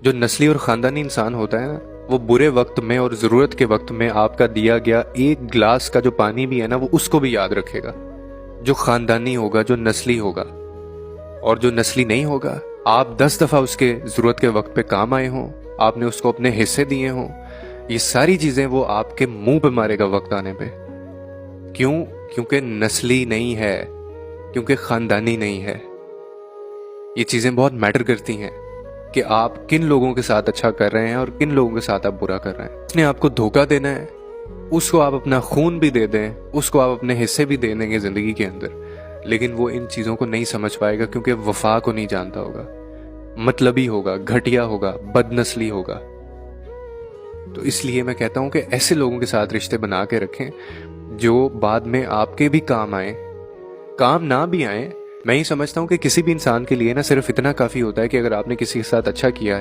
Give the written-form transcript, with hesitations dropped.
जो नस्ली और ख़ानदानी इंसान होता है ना, वो बुरे वक्त में और ज़रूरत के वक्त में आपका दिया गया एक गिलास का जो पानी भी है ना, वो उसको भी याद रखेगा। जो ख़ानदानी होगा, जो नस्ली होगा। और जो नस्ली नहीं होगा, आप 10 दफ़ा उसके ज़रूरत के वक्त पे काम आए हों, आपने उसको अपने हिस्से दिए हों, ये सारी चीज़ें वो आपके मुंह पे मारेगा वक्त आने पे। क्यों? क्योंकि नस्ली नहीं है, क्योंकि ख़ानदानी नहीं है। ये चीज़ें बहुत मैटर करती हैं कि आप किन लोगों के साथ अच्छा कर रहे हैं और किन लोगों के साथ आप बुरा कर रहे हैं। उसने आपको धोखा देना है, उसको आप अपना खून भी दे दें, उसको आप अपने हिस्से भी दे देंगे ज़िंदगी के अंदर, लेकिन वो इन चीज़ों को नहीं समझ पाएगा क्योंकि वफा को नहीं जानता होगा, मतलबी होगा, घटिया होगा, बदनस्ली होगा। तो इसलिए मैं कहता हूँ कि ऐसे लोगों के साथ रिश्ते बना के रखें जो बाद में आपके भी काम आए, काम ना भी आए। मैं ही समझता हूँ कि किसी भी इंसान के लिए ना सिर्फ इतना काफ़ी होता है कि अगर आपने किसी के साथ अच्छा किया है